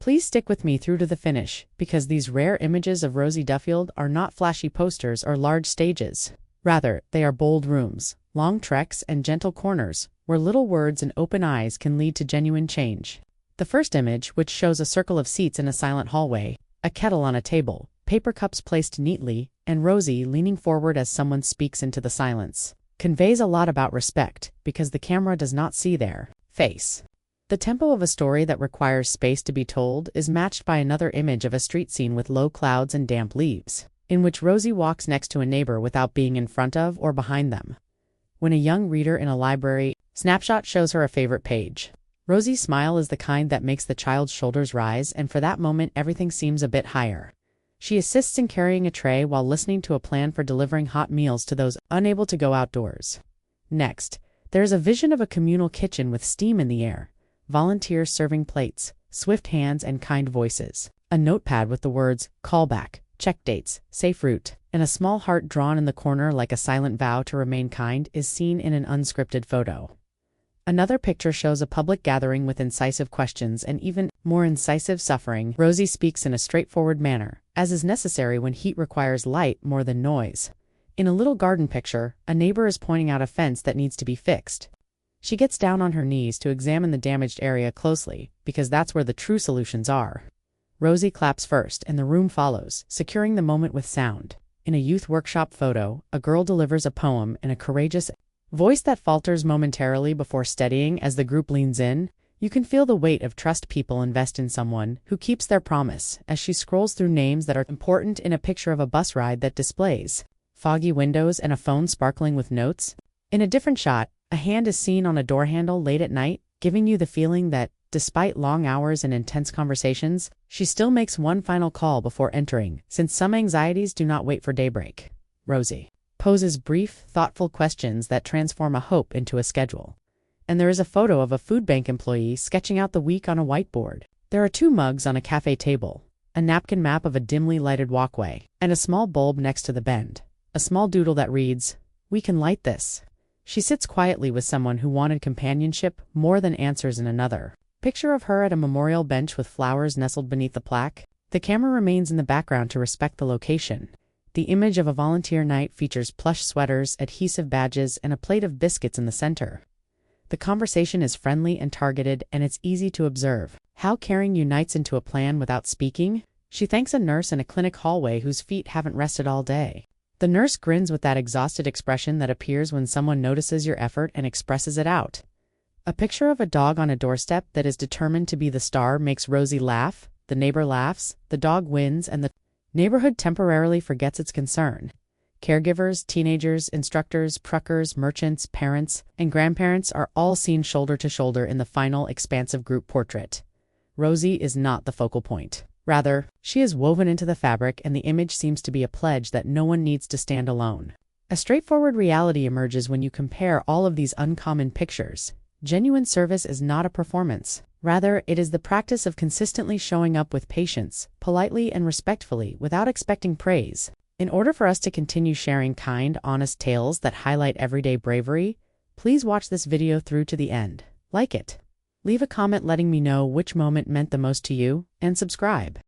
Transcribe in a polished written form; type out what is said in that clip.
Please stick with me through to the finish, because these rare images of Rosie Duffield are not flashy posters or large stages. Rather, they are bold rooms, long treks, and gentle corners, where little words and open eyes can lead to genuine change. The first image, which shows a circle of seats in a silent hallway, a kettle on a table, paper cups placed neatly, and Rosie leaning forward as someone speaks into the silence, conveys a lot about respect, because the camera does not see their face. The tempo of a story that requires space to be told is matched by another image of a street scene with low clouds and damp leaves, in which Rosie walks next to a neighbor without being in front of or behind them. When a young reader in a library, snapshot shows her a favorite page. Rosie's smile is the kind that makes the child's shoulders rise, and for that moment everything seems a bit higher. She assists in carrying a tray while listening to a plan for delivering hot meals to those unable to go outdoors. Next, there is a vision of a communal kitchen with steam in the air, volunteers serving plates, swift hands, and kind voices. A notepad with the words, callback, check dates, safe route, and a small heart drawn in the corner like a silent vow to remain kind is seen in an unscripted photo. Another picture shows a public gathering with incisive questions and even more incisive suffering. Rosie speaks in a straightforward manner, as is necessary when heat requires light more than noise. In a little garden picture, a neighbor is pointing out a fence that needs to be fixed. She gets down on her knees to examine the damaged area closely, because that's where the true solutions are. Rosie claps first, and the room follows, securing the moment with sound. In a youth workshop photo, a girl delivers a poem in a courageous voice that falters momentarily before steadying as the group leans in. You can feel the weight of trust people invest in someone who keeps their promise as she scrolls through names that are important in a picture of a bus ride that displays foggy windows and a phone sparkling with notes. In a different shot, a hand is seen on a door handle late at night, giving you the feeling that, despite long hours and intense conversations, she still makes one final call before entering, since some anxieties do not wait for daybreak. Rosie poses brief, thoughtful questions that transform a hope into a schedule. And there is a photo of a food bank employee sketching out the week on a whiteboard. There are 2 mugs on a cafe table, a napkin map of a dimly lighted walkway, and a small bulb next to the bend. A small doodle that reads, "We can light this." She sits quietly with someone who wanted companionship more than answers in another. Picture of her at a memorial bench with flowers nestled beneath the plaque. The camera remains in the background to respect the location. The image of a volunteer night features plush sweaters, adhesive badges, and a plate of biscuits in the center. The conversation is friendly and targeted, and it's easy to observe how caring unites into a plan without speaking. She thanks a nurse in a clinic hallway whose feet haven't rested all day. The nurse grins with that exhausted expression that appears when someone notices your effort and expresses it out. A picture of a dog on a doorstep that is determined to be the star makes Rosie laugh, the neighbor laughs, the dog wins, and the neighborhood temporarily forgets its concern. Caregivers, teenagers, instructors, truckers, merchants, parents, and grandparents are all seen shoulder to shoulder in the final expansive group portrait. Rosie is not the focal point. Rather, she is woven into the fabric, and the image seems to be a pledge that no one needs to stand alone. A straightforward reality emerges when you compare all of these uncommon pictures. Genuine service is not a performance. Rather, it is the practice of consistently showing up with patience, politely and respectfully, without expecting praise. In order for us to continue sharing kind, honest tales that highlight everyday bravery, please watch this video through to the end. Like it. Leave a comment letting me know which moment meant the most to you, and subscribe.